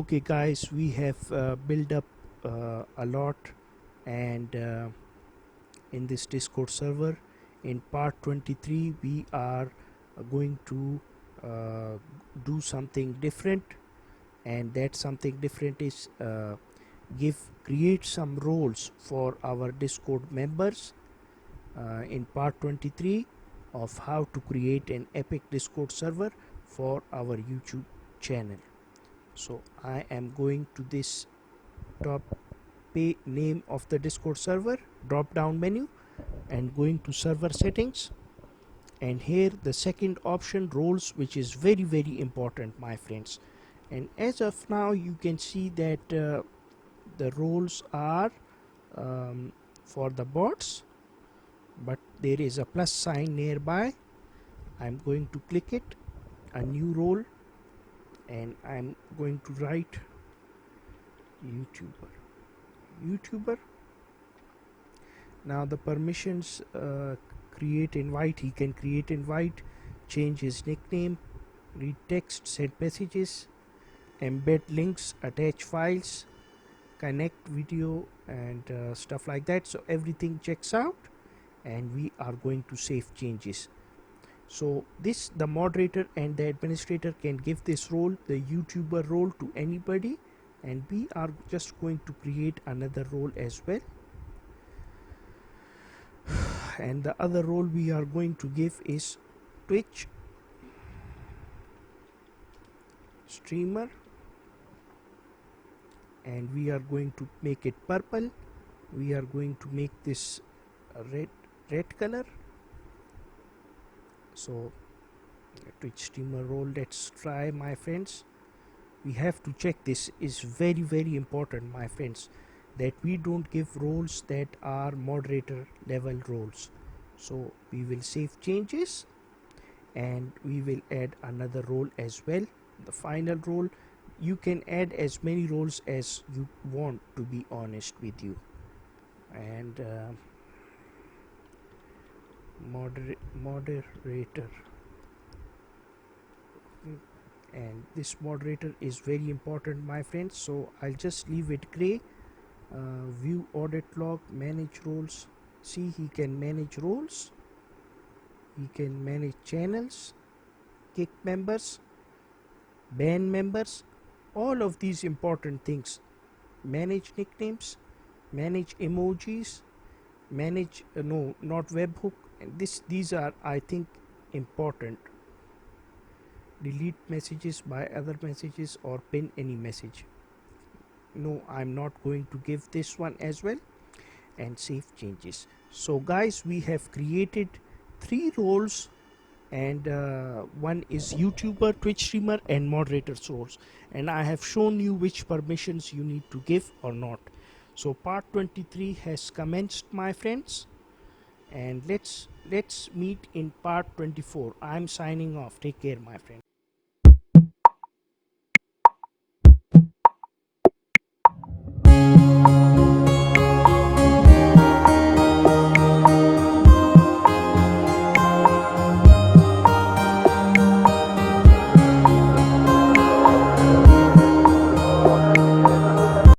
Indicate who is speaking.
Speaker 1: Okay guys, we have built up a lot and in this Discord server. In part 23 we are going to do something different, and that something different is create some roles for our Discord members in part 23 of how to create an epic Discord server for our YouTube channel. So I am going to this top name of the Discord server drop down menu and going to server settings, and here the second option, roles, which is very important, my friends. And as of now you can see that the roles are for the bots, but there is a plus sign nearby. I'm going to click it, a new role, and I'm going to write YouTuber. Now the permissions, create invite, he can create invite, change his nickname, read text, send messages, embed links, attach files, connect video, and stuff like that. So everything checks out, and we are going to save changes. So this, the moderator and the administrator can give this role, the YouTuber role, to anybody, and we are just going to create another role as well. And the other role we are going to give is Twitch streamer, and we are going to make it purple. We are going to make this a red color. So Twitch streamer role, let's try, my friends. We have to check, this is very important, my friends, that we don't give roles that are moderator level roles. So we will save changes and we will add another role as well, the final role. You can add as many roles as you want, to be honest with you. And moderator, and this moderator is very important, my friends, so I'll just leave it gray. View audit log, manage roles. See, he can manage roles, he can manage channels, kick members, ban members, all of these important things. Manage nicknames, manage emojis, manage no, not webhook, and these are, I think, important. Delete messages by other messages or pin any message. No, I'm not going to give this one as well, and save changes. So guys, we have created 3 roles, and one is YouTuber, Twitch streamer, and moderators roles, and I have shown you which permissions you need to give or not. So part 23 has commenced, my friends, and let's meet in part 24. I'm signing off. Take care, my friend.